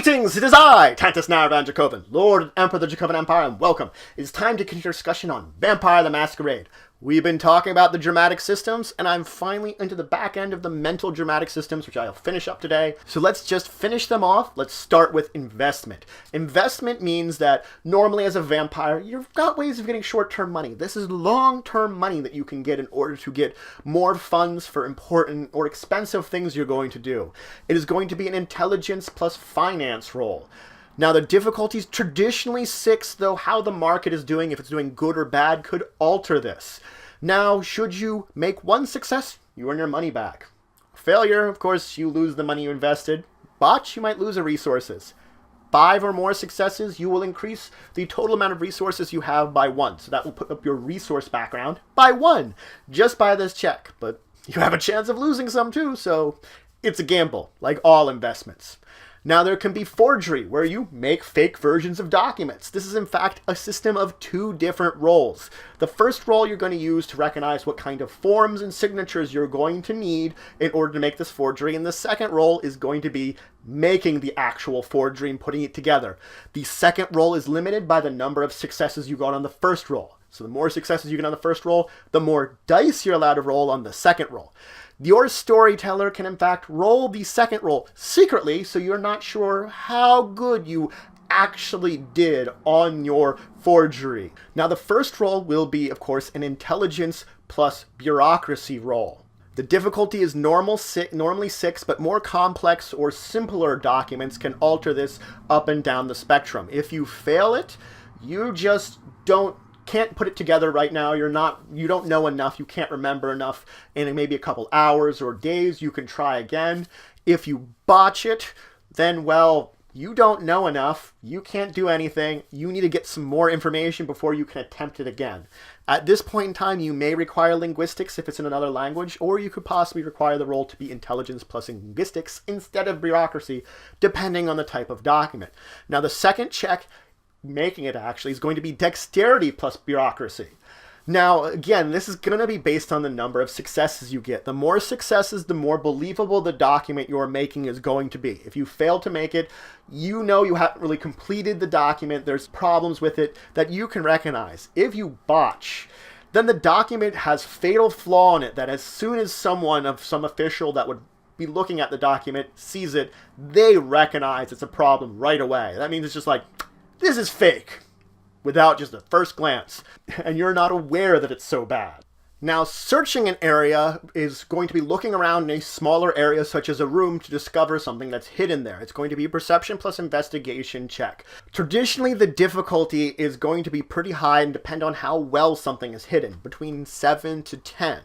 Greetings, it is I, Tantus Naravan Dracovin, Lord and Emperor of the Dracovin Empire, and welcome. It is time to continue our discussion on Vampire the Masquerade. We've been talking about the dramatic systems, and I'm finally into the back end of the mental dramatic systems, which I'll finish up today. So let's just finish them off. Let's start with investment. Investment means that normally as a vampire, you've got ways of getting short-term money. This is long-term money that you can get in order to get more funds for important or expensive things you're going to do. It is going to be an intelligence plus finance roll. Now, the difficulty is traditionally 6, though how the market is doing, if it's doing good or bad, could alter this. Now, should you make 1 success, you earn your money back. Failure, of course, you lose the money you invested. Botch, you might lose the resources. 5 or more successes, you will increase the total amount of resources you have by 1. So that will put up your resource background by 1, just by this check. But you have a chance of losing some too, so it's a gamble, like all investments. Now, there can be forgery, where you make fake versions of documents. This is, in fact, a system of 2 different roles. The first role you're going to use to recognize what kind of forms and signatures you're going to need in order to make this forgery, and the second role is going to be making the actual forgery and putting it together. The second role is limited by the number of successes you got on the first roll. So the more successes you get on the first roll, the more dice you're allowed to roll on the second roll. Your storyteller can, in fact, roll the second roll secretly, so you're not sure how good you actually did on your forgery. Now, the first roll will be, of course, an intelligence plus bureaucracy roll. The difficulty is normally 6, but more complex or simpler documents can alter this up and down the spectrum. If you fail it, you just can't put it together right now. You don't know enough, you can't remember enough, and in maybe a couple hours or days you can try again. If you botch it, then, well, you don't know enough, you can't do anything, you need to get some more information before you can attempt it again. At this point in time, you may require linguistics if it's in another language, or you could possibly require the roll to be intelligence plus linguistics instead of bureaucracy, depending on the type of document. Now, the second check, making it actually, is going to be dexterity plus bureaucracy. Now, again, this is going to be based on the number of successes you get. The more successes, the more believable the document you're making is going to be. If you fail to make it, you know you haven't really completed the document. There's problems with it that you can recognize. If you botch, then the document has fatal flaw in it that as soon as some official that would be looking at the document sees it, they recognize it's a problem right away. That means it's just like, this is fake, without just a first glance, and you're not aware that it's so bad. Now, searching an area is going to be looking around in a smaller area, such as a room, to discover something that's hidden there. It's going to be a perception plus investigation check. Traditionally, the difficulty is going to be pretty high and depend on how well something is hidden, between 7 to 10.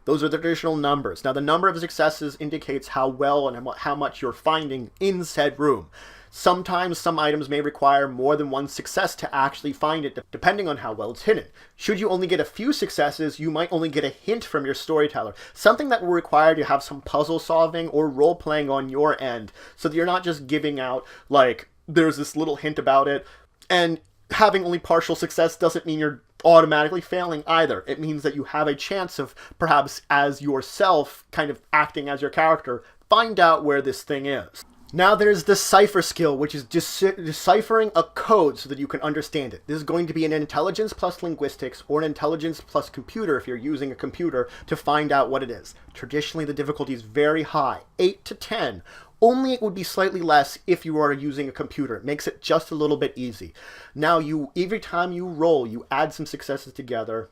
Those are the traditional numbers. Now, the number of successes indicates how well and how much you're finding in said room. Sometimes some items may require more than 1 success to actually find it, depending on how well it's hidden. Should you only get a few successes, you might only get a hint from your storyteller. Something that will require you to have some puzzle solving or role playing on your end, so that you're not just giving out, like, there's this little hint about it, and having only partial success doesn't mean you're automatically failing either. It means that you have a chance of, perhaps as yourself, kind of acting as your character, find out where this thing is. Now there's the cipher skill, which is deciphering a code so that you can understand it. This is going to be an intelligence plus linguistics or an intelligence plus computer if you're using a computer to find out what it is. Traditionally, the difficulty is very high, 8 to 10. Only it would be slightly less if you are using a computer. It makes it just a little bit easy. Now, every time you roll, you add some successes together,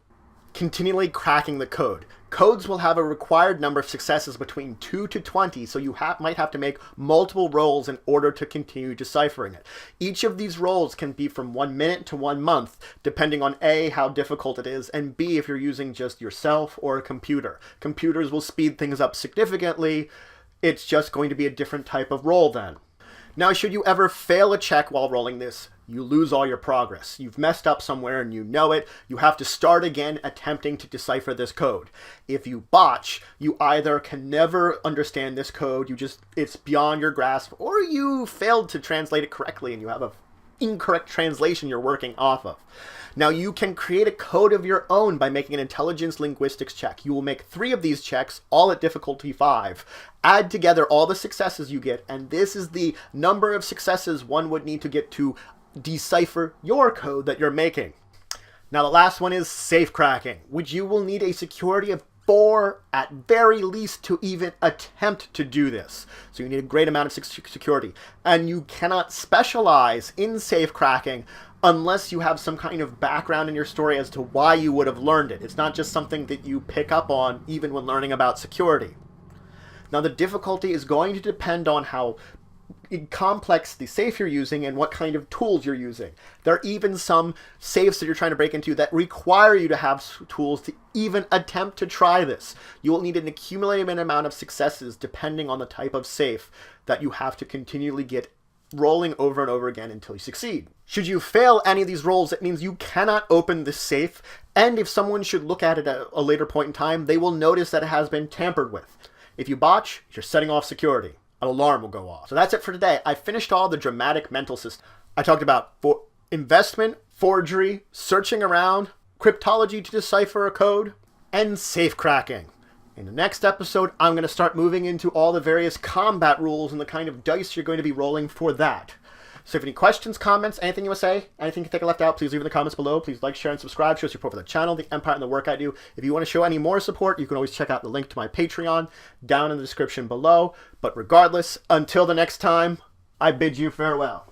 continually cracking the code. Codes will have a required number of successes between 2 to 20, so you might have to make multiple rolls in order to continue deciphering it. Each of these rolls can be from 1 minute to 1 month, depending on A, how difficult it is, and B, if you're using just yourself or a computer. Computers will speed things up significantly. It's just going to be a different type of roll then. Now, should you ever fail a check while rolling this, you lose all your progress. You've messed up somewhere and you know it. You have to start again attempting to decipher this code. If you botch, you either can never understand this code, it's beyond your grasp, or you failed to translate it correctly and you have a incorrect translation you're working off of. Now, you can create a code of your own by making an intelligence linguistics check. You will make 3 of these checks, all at difficulty 5. Add together all the successes you get, and this is the number of successes one would need to get to decipher your code that you're making. Now, the last one is safecracking, which you will need a security of 4 at very least to even attempt to do this. So you need a great amount of security. And you cannot specialize in safecracking unless you have some kind of background in your story as to why you would have learned it. It's not just something that you pick up on even when learning about security. Now, the difficulty is going to depend on how complex the safe you're using and what kind of tools you're using. There are even some safes that you're trying to break into that require you to have tools to even attempt to try this. You will need an accumulated amount of successes depending on the type of safe that you have to continually get rolling over and over again until you succeed. Should you fail any of these rolls, it means you cannot open the safe, and if someone should look at it at a later point in time, they will notice that it has been tampered with. If you botch, you're setting off security. An alarm will go off. So that's it for today. I finished all the dramatic mental systems. I talked about investment, forgery, searching around, cryptology to decipher a code, and safecracking. In the next episode, I'm going to start moving into all the various combat rules and the kind of dice you're going to be rolling for that. So if you have any questions, comments, anything you want to say, anything you think I left out, please leave in the comments below. Please like, share, and subscribe. Show support for the channel, the Empire, and the work I do. If you want to show any more support, you can always check out the link to my Patreon down in the description below. But regardless, until the next time, I bid you farewell.